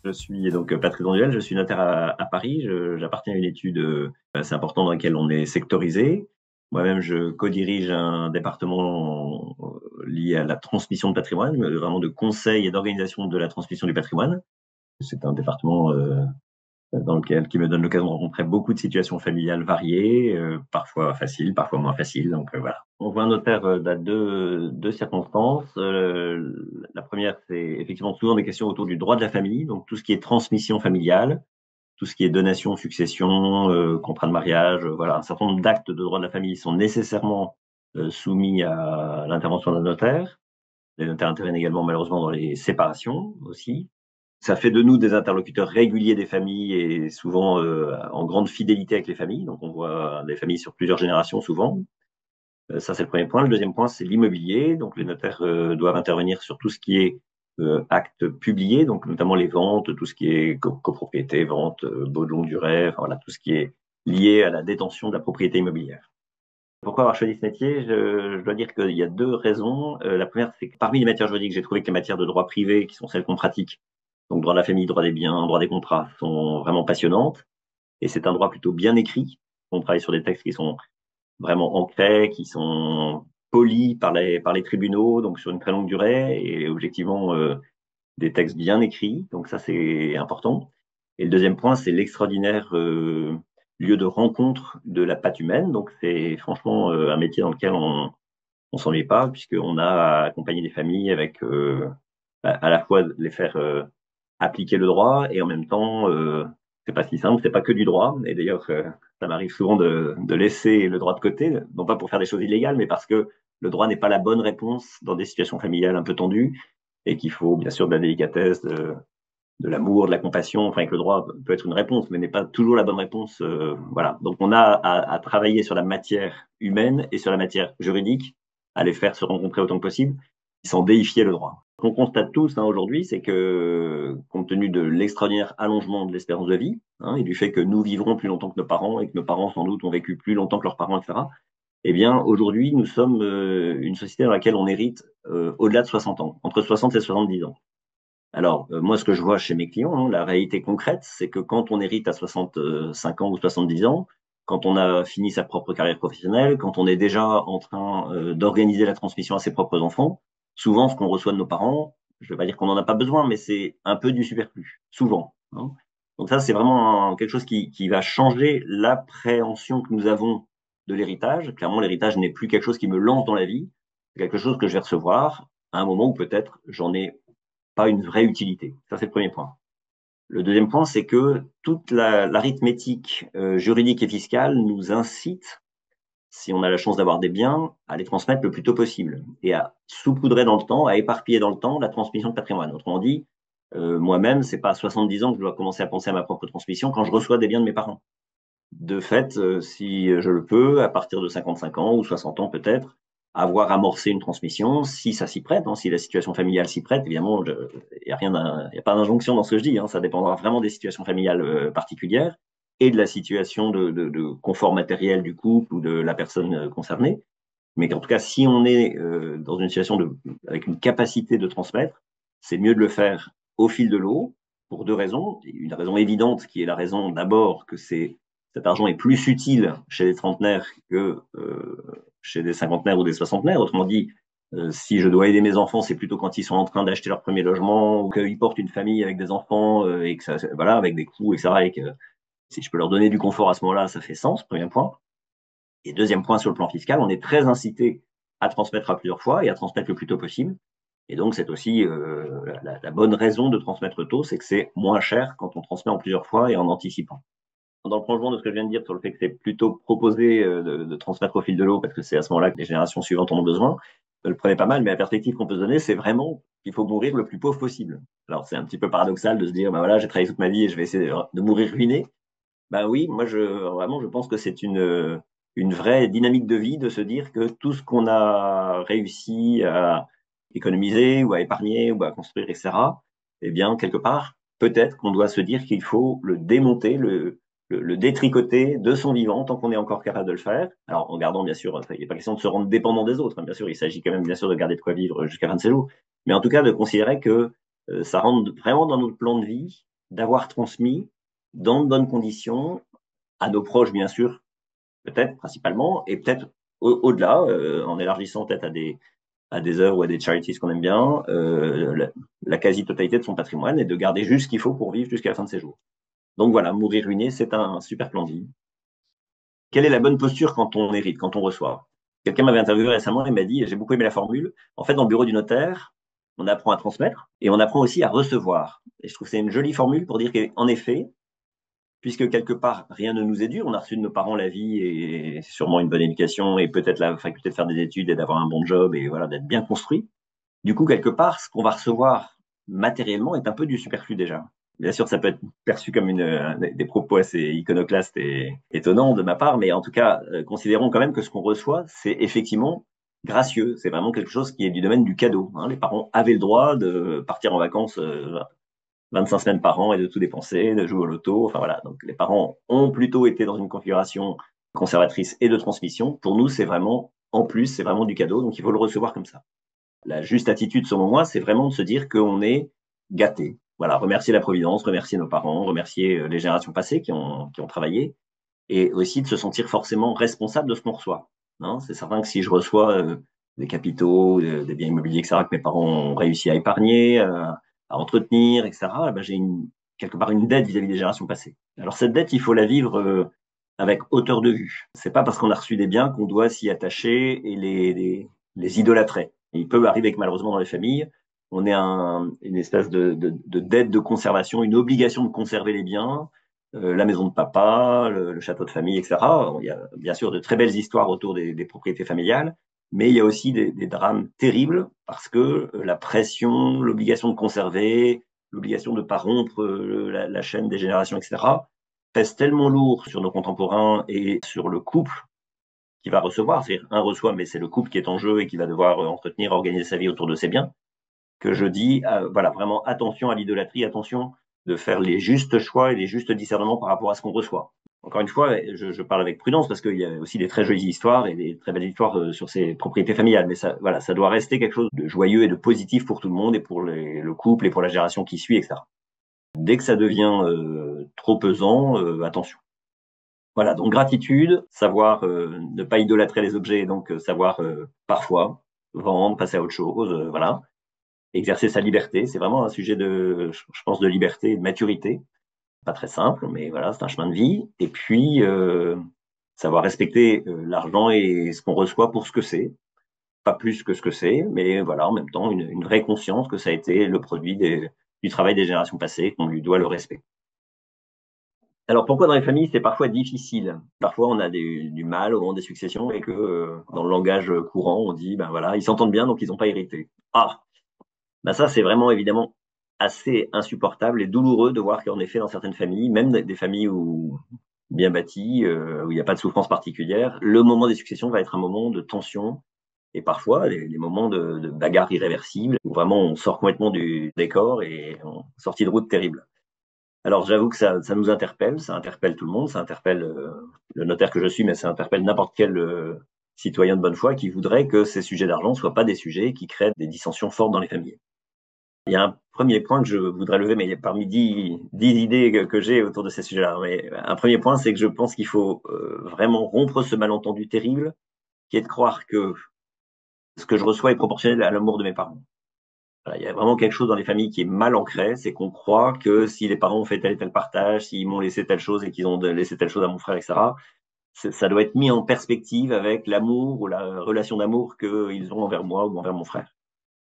Je suis donc Patrick Donduel, je suis notaire à Paris. J'appartiens à une étude assez importante dans laquelle on est sectorisé. Moi-même, je co-dirige un département lié à la transmission de patrimoine, vraiment de conseil et d'organisation de la transmission du patrimoine. C'est un département qui me donne l'occasion de rencontrer beaucoup de situations familiales variées, parfois faciles, parfois moins faciles. Donc voilà. On voit un notaire à deux circonstances. La première, c'est effectivement souvent des questions autour du droit de la famille, donc tout ce qui est transmission familiale, tout ce qui est donation, succession, contrat de mariage, voilà, un certain nombre d'actes de droit de la famille sont nécessairement soumis à l'intervention d'un notaire. Les notaires interviennent également malheureusement dans les séparations aussi. Ça fait de nous des interlocuteurs réguliers des familles et souvent en grande fidélité avec les familles. Donc on voit des familles sur plusieurs générations souvent. Ça, c'est le premier point. Le deuxième point, c'est l'immobilier. Donc les notaires doivent intervenir sur tout ce qui est actes publiés, donc notamment les ventes, tout ce qui est copropriété, vente, baux de longue durée, enfin, voilà, tout ce qui est lié à la détention de la propriété immobilière. Pourquoi avoir choisi ce métier? Je dois dire qu'il y a deux raisons. La première, c'est que parmi les matières juridiques, j'ai trouvé que les matières de droit privé, qui sont celles qu'on pratique, donc droit de la famille, droit des biens, droit des contrats, sont vraiment passionnantes. Et c'est un droit plutôt bien écrit. On travaille sur des textes qui sont vraiment ancrés, qui sont polis par les tribunaux, donc sur une très longue durée, et objectivement des textes bien écrits. Donc ça, c'est important. Et le deuxième point, c'est l'extraordinaire lieu de rencontre de la patte humaine. Donc c'est franchement un métier dans lequel on s'ennuie pas, puisqu'on a accompagné des familles avec à la fois les faire appliquer le droit et en même temps, c'est pas si simple, c'est pas que du droit. Et d'ailleurs, ça m'arrive souvent de laisser le droit de côté, non pas pour faire des choses illégales, mais parce que le droit n'est pas la bonne réponse dans des situations familiales un peu tendues et qu'il faut bien sûr de la délicatesse, de l'amour, de la compassion. Enfin, que le droit peut être une réponse, mais n'est pas toujours la bonne réponse. Voilà. Donc, on a à travailler sur la matière humaine et sur la matière juridique, à les faire se rencontrer autant que possible, sans déifier le droit. Ce qu'on constate tous aujourd'hui, c'est que, compte tenu de l'extraordinaire allongement de l'espérance de vie, et du fait que nous vivrons plus longtemps que nos parents et que nos parents, sans doute, ont vécu plus longtemps que leurs parents, etc., eh bien, aujourd'hui, nous sommes une société dans laquelle on hérite au-delà de 60 ans, entre 60 et 70 ans. Alors, moi, ce que je vois chez mes clients, la réalité concrète, c'est que quand on hérite à 65 ans ou 70 ans, quand on a fini sa propre carrière professionnelle, quand on est déjà en train d'organiser la transmission à ses propres enfants, souvent, ce qu'on reçoit de nos parents, je ne vais pas dire qu'on n'en a pas besoin, mais c'est un peu du superflu, souvent. Donc ça, c'est vraiment quelque chose qui va changer l'appréhension que nous avons de l'héritage. Clairement, l'héritage n'est plus quelque chose qui me lance dans la vie, c'est quelque chose que je vais recevoir à un moment où peut-être j'en ai pas une vraie utilité. Ça, c'est le premier point. Le deuxième point, c'est que toute l'arithmétique juridique et fiscale nous incite, si on a la chance d'avoir des biens, à les transmettre le plus tôt possible et à saupoudrer dans le temps, à éparpiller dans le temps la transmission de patrimoine. Autrement dit, moi-même, c'est pas à 70 ans que je dois commencer à penser à ma propre transmission quand je reçois des biens de mes parents. De fait, si je le peux, à partir de 55 ans ou 60 ans peut-être, avoir amorcé une transmission, si ça s'y prête, si la situation familiale s'y prête, évidemment, il n'y a rien, y a pas d'injonction dans ce que je dis, ça dépendra vraiment des situations familiales particulières et de la situation de confort matériel du couple ou de la personne concernée. Mais qu'en tout cas, si on est dans une situation avec une capacité de transmettre, c'est mieux de le faire au fil de l'eau pour deux raisons. Une raison évidente qui est la raison d'abord que cet argent est plus utile chez les trentenaires que chez des cinquantenaires ou des soixantenaires. Autrement dit, si je dois aider mes enfants, c'est plutôt quand ils sont en train d'acheter leur premier logement ou qu'ils portent une famille avec des enfants et que ça, voilà, avec des coûts, etc. Et que si je peux leur donner du confort à ce moment-là, ça fait sens, premier point. Et deuxième point sur le plan fiscal, on est très incité à transmettre à plusieurs fois et à transmettre le plus tôt possible. Et donc, c'est aussi la bonne raison de transmettre tôt, c'est que c'est moins cher quand on transmet en plusieurs fois et en anticipant. Dans le prolongement de ce que je viens de dire sur le fait que c'est plutôt proposé de transmettre au fil de l'eau, parce que c'est à ce moment-là que les générations suivantes en ont besoin, ne le prenez pas mal, mais la perspective qu'on peut se donner, c'est vraiment qu'il faut mourir le plus pauvre possible. Alors, c'est un petit peu paradoxal de se dire, voilà, j'ai travaillé toute ma vie et je vais essayer de mourir ruiné. Ben oui, moi, vraiment, je pense que c'est une vraie dynamique de vie de se dire que tout ce qu'on a réussi à économiser ou à épargner ou à construire, etc., eh bien, quelque part, peut-être qu'on doit se dire qu'il faut le démonter, le détricoter de son vivant tant qu'on est encore capable de le faire. Alors, en gardant, bien sûr, il n'est pas question de se rendre dépendant des autres. Bien sûr, il s'agit quand même, bien sûr, de garder de quoi vivre jusqu'à 27 jours. Mais en tout cas, de considérer que ça rentre vraiment dans notre plan de vie d'avoir transmis dans de bonnes conditions à nos proches, bien sûr, peut-être principalement, et peut-être au-delà, en élargissant peut-être à des œuvres ou à des charities qu'on aime bien, la quasi-totalité de son patrimoine et de garder juste ce qu'il faut pour vivre jusqu'à la fin de ses jours. Donc voilà, mourir ruiné, c'est un super plan de vie. Quelle est la bonne posture quand on hérite, quand on reçoit? Quelqu'un m'avait interviewé récemment et m'a dit, j'ai beaucoup aimé la formule, en fait, dans le bureau du notaire, on apprend à transmettre et on apprend aussi à recevoir. Et je trouve que c'est une jolie formule pour dire qu'en effet, puisque quelque part, rien ne nous est dur, on a reçu de nos parents la vie et sûrement une bonne éducation et peut-être la faculté de faire des études et d'avoir un bon job et voilà, d'être bien construit. Du coup, quelque part, ce qu'on va recevoir matériellement est un peu du superflu déjà. Bien sûr, ça peut être perçu comme des propos assez iconoclastes et étonnants de ma part, mais en tout cas, considérons quand même que ce qu'on reçoit, c'est effectivement gracieux. C'est vraiment quelque chose qui est du domaine du cadeau. Hein. Les parents avaient le droit de partir en vacances 25 semaines par an et de tout dépenser, de jouer au loto. Enfin voilà, donc les parents ont plutôt été dans une configuration conservatrice et de transmission. Pour nous, c'est vraiment, en plus, c'est vraiment du cadeau, donc il faut le recevoir comme ça. La juste attitude, selon moi, c'est vraiment de se dire qu'on est gâté. Voilà, remercier la Providence, remercier nos parents, remercier les générations passées qui ont travaillé, et aussi de se sentir forcément responsable de ce qu'on reçoit. Hein, c'est certain que si je reçois des capitaux, des biens immobiliers, etc., que mes parents ont réussi à épargner, à entretenir, etc., eh ben, j'ai quelque part une dette vis-à-vis des générations passées. Alors cette dette, il faut la vivre avec hauteur de vue. C'est pas parce qu'on a reçu des biens qu'on doit s'y attacher et les idolâtrer. Et il peut arriver que malheureusement dans les familles, on ait une espèce de dette de conservation, une obligation de conserver les biens, la maison de papa, le château de famille, etc. Il y a bien sûr de très belles histoires autour des propriétés familiales, mais il y a aussi des drames terribles parce que la pression, l'obligation de conserver, l'obligation de ne pas rompre la chaîne des générations, etc., pèse tellement lourd sur nos contemporains et sur le couple qui va recevoir. C'est-à-dire un reçoit, mais c'est le couple qui est en jeu et qui va devoir entretenir, organiser sa vie autour de ses biens, que je dis, voilà, vraiment attention à l'idolâtrie, attention de faire les justes choix et les justes discernements par rapport à ce qu'on reçoit. Encore une fois, je parle avec prudence parce qu'il y a aussi des très jolies histoires et des très belles histoires sur ces propriétés familiales. Mais ça, voilà, ça doit rester quelque chose de joyeux et de positif pour tout le monde et pour le couple et pour la génération qui suit, etc. Dès que ça devient trop pesant, attention. Voilà, donc gratitude, savoir ne pas idolâtrer les objets, donc savoir parfois vendre, passer à autre chose, voilà. Exercer sa liberté, c'est vraiment un sujet je pense, de liberté et de maturité. Pas très simple, mais voilà, c'est un chemin de vie. Et puis, savoir respecter l'argent et ce qu'on reçoit pour ce que c'est, pas plus que ce que c'est, mais voilà, en même temps, une vraie conscience que ça a été le produit du travail des générations passées, qu'on lui doit le respect. Alors pourquoi dans les familles c'est parfois difficile? Parfois on a du mal au moment des successions et que dans le langage courant on dit ben voilà ils s'entendent bien donc ils n'ont pas hérité. Ah ben ça c'est vraiment évidemment assez insupportable et douloureux de voir qu'en effet dans certaines familles, même des familles bien bâties où il n'y a pas de souffrance particulière, le moment des successions va être un moment de tension et parfois les moments de bagarre irréversible où vraiment on sort complètement du décor et on sortie de route terrible. Alors j'avoue que ça nous interpelle, ça interpelle tout le monde, ça interpelle le notaire que je suis, mais ça interpelle n'importe quel citoyen de bonne foi qui voudrait que ces sujets d'argent ne soient pas des sujets qui créent des dissensions fortes dans les familles. Il y a un premier point que je voudrais lever, mais parmi 10 idées que j'ai autour de ces sujets-là. Mais un premier point, c'est que je pense qu'il faut vraiment rompre ce malentendu terrible qui est de croire que ce que je reçois est proportionnel à l'amour de mes parents. Voilà, il y a vraiment quelque chose dans les familles qui est mal ancré, c'est qu'on croit que si les parents ont fait tel et tel partage, s'ils m'ont laissé telle chose et qu'ils ont laissé telle chose à mon frère, etc., ça doit être mis en perspective avec l'amour ou la relation d'amour qu'ils ont envers moi ou envers mon frère.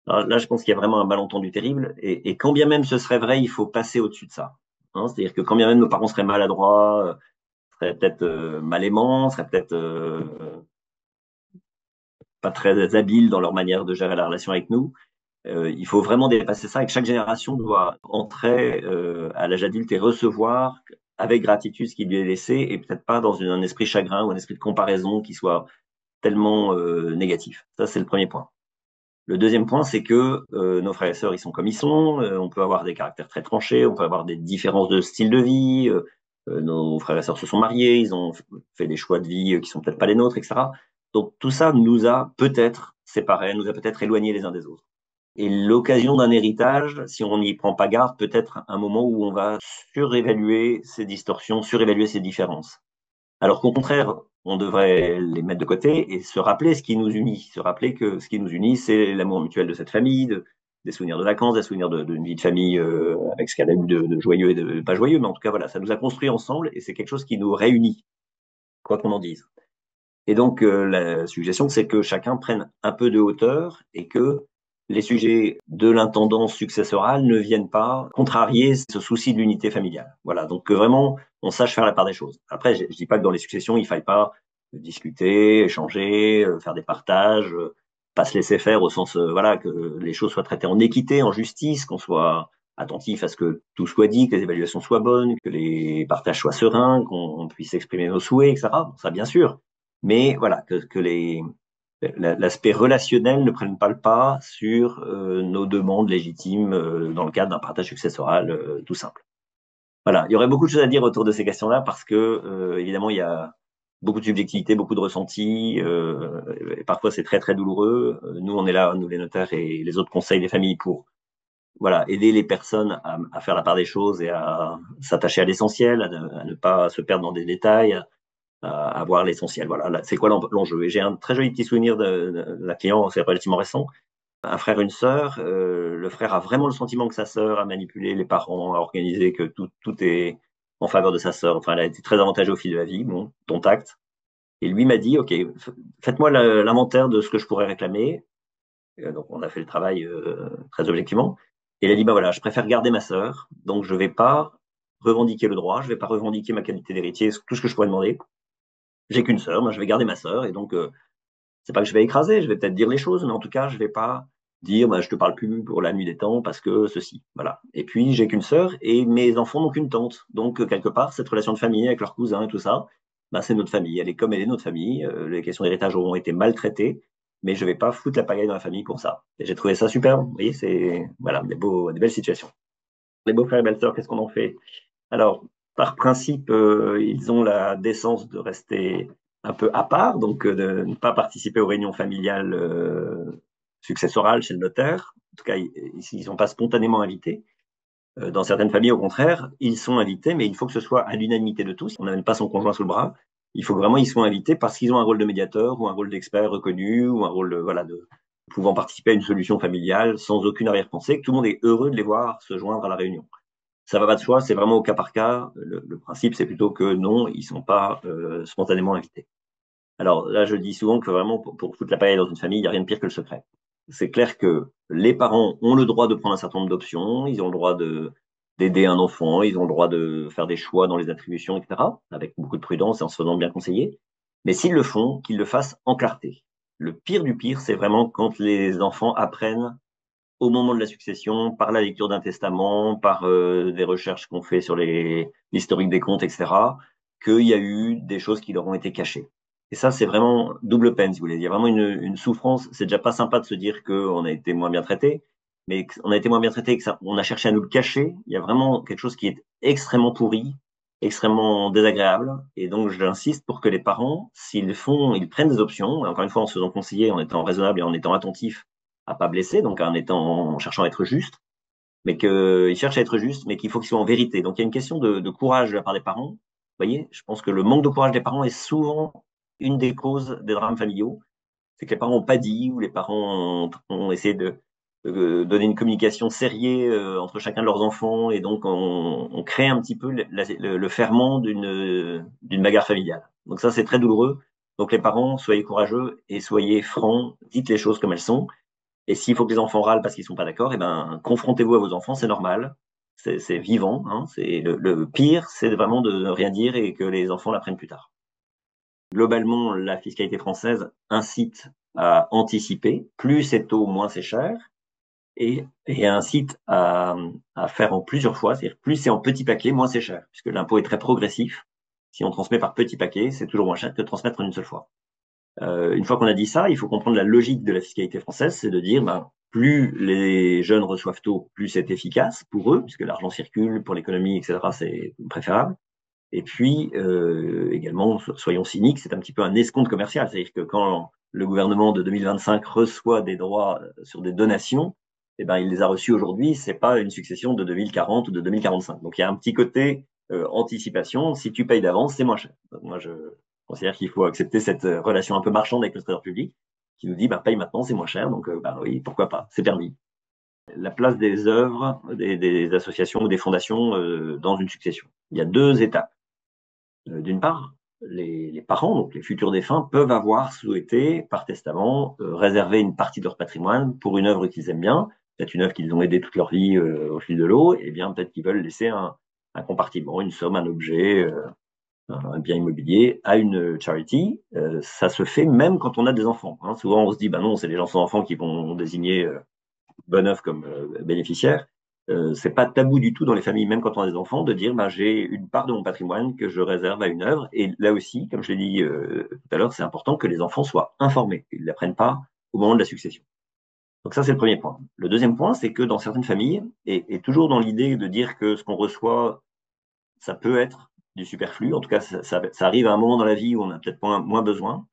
Alors là, je pense qu'il y a vraiment un malentendu terrible, et quand bien même ce serait vrai, il faut passer au-dessus de ça. Hein, c'est-à-dire que quand bien même nos parents seraient maladroits, seraient peut-être mal aimants, seraient peut-être pas très habiles dans leur manière de gérer la relation avec nous, il faut vraiment dépasser ça et que chaque génération doit entrer à l'âge adulte et recevoir avec gratitude ce qui lui est laissé et peut-être pas dans un esprit chagrin ou un esprit de comparaison qui soit tellement négatif. Ça, c'est le premier point. Le deuxième point, c'est que nos frères et sœurs, ils sont comme ils sont. On peut avoir des caractères très tranchés, on peut avoir des différences de style de vie. Nos frères et sœurs se sont mariés, ils ont fait des choix de vie qui sont peut-être pas les nôtres, etc. Donc tout ça nous a peut-être séparés, nous a peut-être éloignés les uns des autres. Et l'occasion d'un héritage, si on n'y prend pas garde, peut être un moment où on va surévaluer ces distorsions, surévaluer ces différences. Alors qu'au contraire, on devrait les mettre de côté et se rappeler ce qui nous unit. Se rappeler que ce qui nous unit, c'est l'amour mutuel de cette famille, des souvenirs de vacances, des souvenirs d'une vie de famille avec ce qu'elle a eu de joyeux et de pas joyeux. Mais en tout cas, voilà, ça nous a construit ensemble et c'est quelque chose qui nous réunit, quoi qu'on en dise. Et donc, la suggestion, c'est que chacun prenne un peu de hauteur et que les sujets de l'intendance successorale ne viennent pas contrarier ce souci de l'unité familiale. Voilà, donc que vraiment, on sache faire la part des choses. Après, je dis pas que dans les successions, il faille pas discuter, échanger, faire des partages, pas se laisser faire au sens, voilà, que les choses soient traitées en équité, en justice, qu'on soit attentif à ce que tout soit dit, que les évaluations soient bonnes, que les partages soient sereins, qu'on puisse exprimer nos souhaits, etc. Ça, bien sûr. Mais voilà, que l'aspect relationnel ne prenne pas le pas sur nos demandes légitimes dans le cadre d'un partage successoral tout simple. Voilà, il y aurait beaucoup de choses à dire autour de ces questions-là parce que évidemment il y a beaucoup de subjectivité, beaucoup de ressentis, et parfois c'est très très douloureux. Nous on est là, nous les notaires et les autres conseils des familles pour voilà aider les personnes à faire la part des choses et à s'attacher à l'essentiel, à ne pas se perdre dans des détails, à voir l'essentiel. Voilà, c'est quoi l'enjeu? Et j'ai un très joli petit souvenir d'un client, c'est relativement récent. Un frère, une sœur. Le frère a vraiment le sentiment que sa sœur a manipulé les parents, a organisé que tout est en faveur de sa sœur. Enfin, elle a été très avantagée au fil de la vie. Bon, ton tact. Et lui m'a dit, OK, faites-moi l'inventaire de ce que je pourrais réclamer. Donc, on a fait le travail très objectivement. Et il a dit, bah voilà, je préfère garder ma sœur. Donc, je vais pas revendiquer le droit. Je vais pas revendiquer ma qualité d'héritier, tout ce que je pourrais demander. J'ai qu'une sœur, moi je vais garder ma sœur, et donc c'est pas que je vais écraser, je vais peut-être dire les choses, mais en tout cas je vais pas dire bah, je te parle plus pour la nuit des temps parce que ceci, voilà. Et puis j'ai qu'une sœur et mes enfants n'ont qu'une tante, donc quelque part cette relation de famille avec leurs cousins et tout ça, bah, c'est notre famille, elle est comme elle est notre famille. Les questions d'héritage auront été maltraitées, mais je vais pas foutre la pagaille dans la famille pour ça. Et j'ai trouvé ça super, vous voyez, c'est voilà des belles situations. Les beaux-frères et belles-sœurs, qu'est-ce qu'on en fait? Alors, par principe, ils ont la décence de rester un peu à part, donc de ne pas participer aux réunions familiales successorales chez le notaire. En tout cas, ils ne sont pas spontanément invités. Dans certaines familles, au contraire, ils sont invités, mais il faut que ce soit à l'unanimité de tous. On n'amène pas son conjoint sous le bras. Il faut vraiment qu'ils soient invités parce qu'ils ont un rôle de médiateur ou un rôle d'expert reconnu ou un rôle voilà, de pouvant participer à une solution familiale sans aucune arrière-pensée, que tout le monde est heureux de les voir se joindre à la réunion. Ça va pas de soi, c'est vraiment au cas par cas. Le principe, c'est plutôt que non, ils sont pas spontanément invités. Alors là, je dis souvent que vraiment, pour foutre la paille dans une famille, il n'y a rien de pire que le secret. C'est clair que les parents ont le droit de prendre un certain nombre d'options, ils ont le droit d'aider un enfant, ils ont le droit de faire des choix dans les attributions, etc., avec beaucoup de prudence et en se faisant bien conseiller. Mais s'ils le font, qu'ils le fassent en clarté. Le pire du pire, c'est vraiment quand les enfants apprennent au moment de la succession, par la lecture d'un testament, par des recherches qu'on fait sur l'historique des comptes, etc., qu'il y a eu des choses qui leur ont été cachées. Et ça, c'est vraiment double peine, si vous voulez. Il y a vraiment une souffrance. C'est déjà pas sympa de se dire qu'on a été moins bien traité, mais qu'on a été moins bien traité et que ça, on a cherché à nous le cacher. Il y a vraiment quelque chose qui est extrêmement pourri, extrêmement désagréable. Et donc, j'insiste pour que les parents, s'ils font, ils prennent des options, encore une fois, en se faisant conseiller, en étant raisonnable et en étant attentif à pas blesser, donc en cherchant à être juste, mais qu'il cherche à être juste, mais qu'il faut qu'il soit en vérité. Donc il y a une question de courage de la part des parents. Vous voyez, je pense que le manque de courage des parents est souvent une des causes des drames familiaux. C'est que les parents n'ont pas dit ou les parents ont essayé de donner une communication sériée entre chacun de leurs enfants et donc on crée un petit peu le ferment d'une bagarre familiale. Donc ça, c'est très douloureux. Donc les parents, soyez courageux et soyez francs, dites les choses comme elles sont. Et s'il faut que les enfants râlent parce qu'ils sont pas d'accord, eh ben, confrontez-vous à vos enfants, c'est normal, c'est vivant. Hein, c'est le pire, c'est vraiment de ne rien dire et que les enfants l'apprennent plus tard. Globalement, la fiscalité française incite à anticiper. Plus c'est tôt, moins c'est cher. Et incite à faire en plusieurs fois. C'est-à-dire plus c'est en petits paquets, moins c'est cher. Puisque l'impôt est très progressif. Si on transmet par petits paquets, c'est toujours moins cher que de transmettre en une seule fois. Une fois qu'on a dit ça, il faut comprendre la logique de la fiscalité française, c'est de dire ben, plus les jeunes reçoivent tôt, plus c'est efficace pour eux, puisque l'argent circule pour l'économie, etc. C'est préférable. Et puis également, soyons cyniques, c'est un petit peu un escompte commercial, c'est-à-dire que quand le gouvernement de 2025 reçoit des droits sur des donations, eh ben, il les a reçus aujourd'hui, c'est pas une succession de 2040 ou de 2045. Donc il y a un petit côté anticipation. Si tu payes d'avance, c'est moins cher. Donc, moi, je considère qu'il faut accepter cette relation un peu marchande avec le trésor public qui nous dit bah, paye maintenant, c'est moins cher. Donc bah, oui, pourquoi pas, c'est permis. La place des œuvres, des associations ou des fondations dans une succession. Il y a deux étapes. D'une part, les parents, donc les futurs défunts, peuvent avoir souhaité, par testament, réserver une partie de leur patrimoine pour une œuvre qu'ils aiment bien, peut-être une œuvre qu'ils ont aidé toute leur vie au fil de l'eau, et bien peut-être qu'ils veulent laisser un compartiment, une somme, un objet, un bien immobilier à une charity. Ça se fait même quand on a des enfants. Hein. Souvent, on se dit, bah non, c'est les gens sans enfants qui vont désigner bonne œuvre comme bénéficiaire. C'est pas tabou du tout dans les familles, même quand on a des enfants, de dire bah, j'ai une part de mon patrimoine que je réserve à une œuvre. Et là aussi, comme je l'ai dit tout à l'heure, c'est important que les enfants soient informés, qu'ils ne l'apprennent pas au moment de la succession. Donc ça, c'est le premier point. Le deuxième point, c'est que dans certaines familles, et toujours dans l'idée de dire que ce qu'on reçoit, ça peut être du superflu, en tout cas, ça arrive à un moment dans la vie où on a peut-être moins besoin,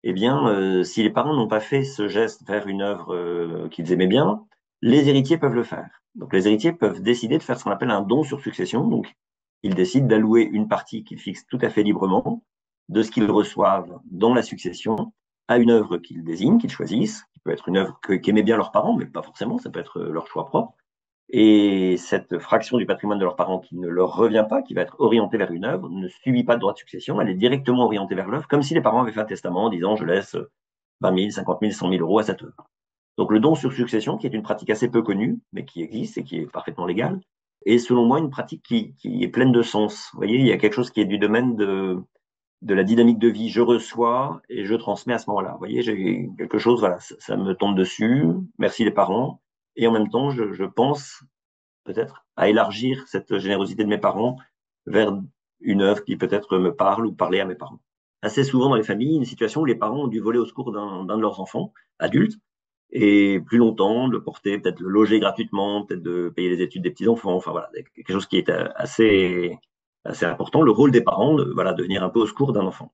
eh bien, si les parents n'ont pas fait ce geste vers une œuvre qu'ils aimaient bien, les héritiers peuvent le faire. Donc, les héritiers peuvent décider de faire ce qu'on appelle un don sur succession. Donc, ils décident d'allouer une partie qu'ils fixent tout à fait librement de ce qu'ils reçoivent dans la succession à une œuvre qu'ils désignent, qu'ils choisissent, qui peut être une œuvre qu'aimaient bien leurs parents, mais pas forcément, ça peut être leur choix propre. Et cette fraction du patrimoine de leurs parents qui ne leur revient pas, qui va être orientée vers une œuvre, ne subit pas de droit de succession, elle est directement orientée vers l'œuvre, comme si les parents avaient fait un testament en disant je laisse 20 000, 50 000, 100 000 euros à cette œuvre. Donc le don sur succession, qui est une pratique assez peu connue, mais qui existe et qui est parfaitement légale, est selon moi une pratique qui est pleine de sens. Vous voyez, il y a quelque chose qui est du domaine de la dynamique de vie. Je reçois et je transmets à ce moment-là. Vous voyez, j'ai quelque chose, voilà, ça me tombe dessus. Merci les parents. Et en même temps, je pense peut-être à élargir cette générosité de mes parents vers une œuvre qui peut-être me parle ou parler à mes parents. Assez souvent dans les familles, une situation où les parents ont dû voler au secours d'un de leurs enfants adultes et plus longtemps, de porter, peut-être le loger gratuitement, peut-être de payer les études des petits-enfants, enfin voilà, quelque chose qui est assez important, le rôle des parents, voilà, de venir un peu au secours d'un enfant.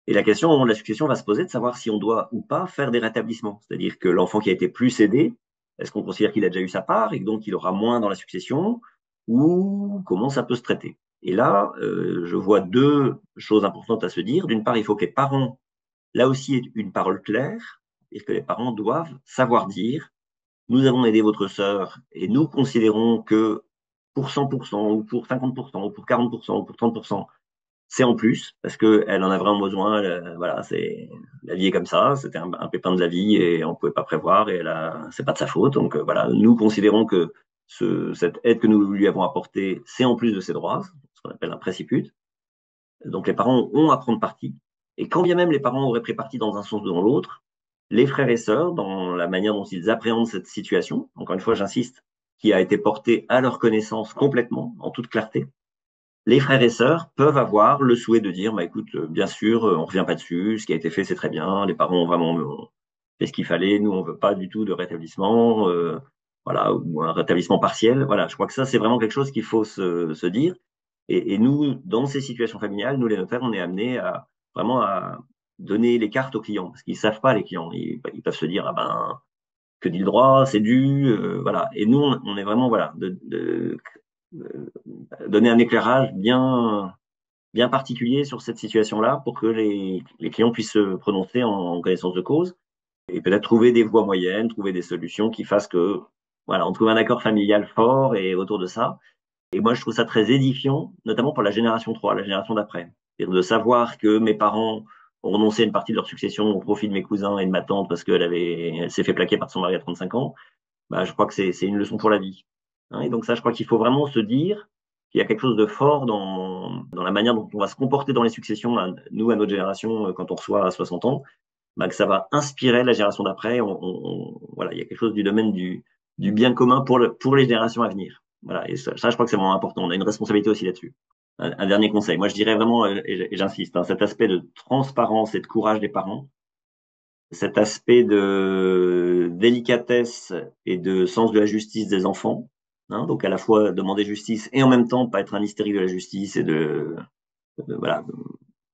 Et la question au moment de la succession va se poser de savoir si on doit ou pas faire des rétablissements. C'est-à-dire que l'enfant qui a été plus aidé, est-ce qu'on considère qu'il a déjà eu sa part et que donc il aura moins dans la succession ou comment ça peut se traiter? Et là, je vois deux choses importantes à se dire. D'une part, il faut que les parents, là aussi, aient une parole claire et que les parents doivent savoir dire, nous avons aidé votre sœur et nous considérons que pour 100% ou pour 50% ou pour 40% ou pour 30%, c'est en plus parce qu'elle en a vraiment besoin. Voilà, c'est la vie est comme ça. C'était un pépin de la vie et on pouvait pas prévoir et c'est pas de sa faute. Donc voilà, nous considérons que cette aide que nous lui avons apportée, c'est en plus de ses droits, ce qu'on appelle un préciput. Donc les parents ont à prendre parti. Et quand bien même les parents auraient pris parti dans un sens ou dans l'autre, les frères et sœurs, dans la manière dont ils appréhendent cette situation, encore une fois, j'insiste, qui a été portée à leur connaissance complètement, en toute clarté, les frères et sœurs peuvent avoir le souhait de dire, bah, écoute, bien sûr, on revient pas dessus, ce qui a été fait, c'est très bien, les parents ont vraiment fait ce qu'il fallait, nous, on veut pas du tout de rétablissement, voilà, ou un rétablissement partiel. Voilà, je crois que ça, c'est vraiment quelque chose qu'il faut se dire. Et nous, dans ces situations familiales, nous, les notaires, on est amenés à vraiment à donner les cartes aux clients, parce qu'ils savent pas, les clients. Ils peuvent se dire, ah ben, que dit le droit, c'est dû, voilà. Et nous, on est vraiment, voilà, donner un éclairage bien particulier sur cette situation-là pour que les clients puissent se prononcer en connaissance de cause et peut-être trouver des voies moyennes, trouver des solutions qui fassent que, voilà, on trouve un accord familial fort et autour de ça. Et moi, je trouve ça très édifiant, notamment pour la génération 3, la génération d'après. C'est-à-dire de savoir que mes parents ont renoncé à une partie de leur succession au profit de mes cousins et de ma tante parce elle s'est fait plaquer par son mari à 35 ans. Bah, je crois que c'est une leçon pour la vie. Hein. Et donc ça, je crois qu'il faut vraiment se dire qu'il y a quelque chose de fort dans la manière dont on va se comporter dans les successions, nous, à notre génération, quand on reçoit à 60 ans, bah, que ça va inspirer la génération d'après. Voilà, il y a quelque chose du domaine du bien commun pour les générations à venir. Voilà, et ça, je crois que c'est vraiment important. On a une responsabilité aussi là-dessus. Un dernier conseil. Moi, je dirais vraiment, et j'insiste, hein, cet aspect de transparence et de courage des parents, cet aspect de délicatesse et de sens de la justice des enfants. Hein, donc à la fois demander justice et en même temps pas être un hystérique de la justice et voilà.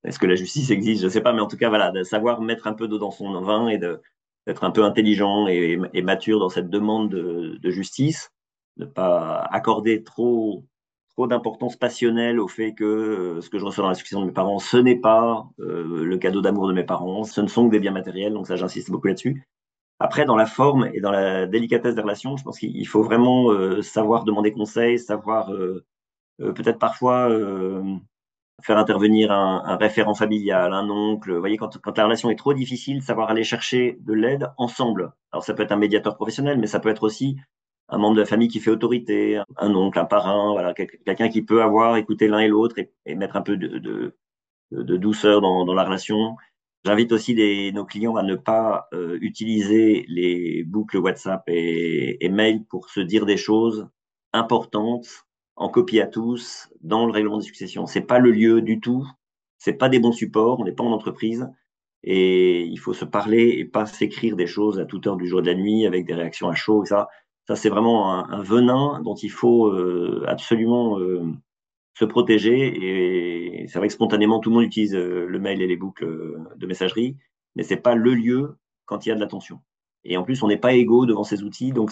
Est-ce que la justice existe? Je sais pas, mais en tout cas voilà, de savoir mettre un peu d'eau dans son vin et d'être un peu intelligent et mature dans cette demande de justice, ne pas accorder trop d'importance passionnelle au fait que ce que je reçois dans la succession de mes parents, ce n'est pas le cadeau d'amour de mes parents, ce ne sont que des biens matériels, donc ça j'insiste beaucoup là-dessus. Après, dans la forme et dans la délicatesse des relations, je pense qu'il faut vraiment savoir demander conseil, savoir peut-être parfois faire intervenir un référent familial, un oncle. Vous voyez, quand la relation est trop difficile, savoir aller chercher de l'aide ensemble. Alors ça peut être un médiateur professionnel, mais ça peut être aussi un membre de la famille qui fait autorité, un oncle, un parrain, voilà, quelqu'un qui peut avoir écouté l'un et l'autre et mettre un peu de douceur dans la relation. J'invite aussi nos clients à ne pas utiliser les boucles WhatsApp et mail pour se dire des choses importantes en copie à tous dans le règlement des successions. C'est pas le lieu du tout. C'est pas des bons supports. On n'est pas en entreprise et il faut se parler et pas s'écrire des choses à toute heure du jour et de la nuit avec des réactions à chaud. Ça c'est vraiment un venin dont il faut absolument se protéger. Et c'est vrai que spontanément, tout le monde utilise le mail et les boucles de messagerie, mais c'est pas le lieu quand il y a de la tension. Et en plus, on n'est pas égaux devant ces outils, donc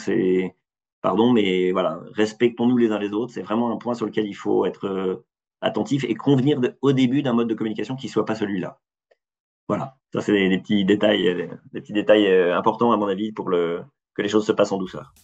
pardon, mais voilà, respectons-nous les uns les autres. C'est vraiment un point sur lequel il faut être attentif et convenir au début d'un mode de communication qui soit pas celui-là. Voilà, ça c'est des petits détails, importants à mon avis que les choses se passent en douceur.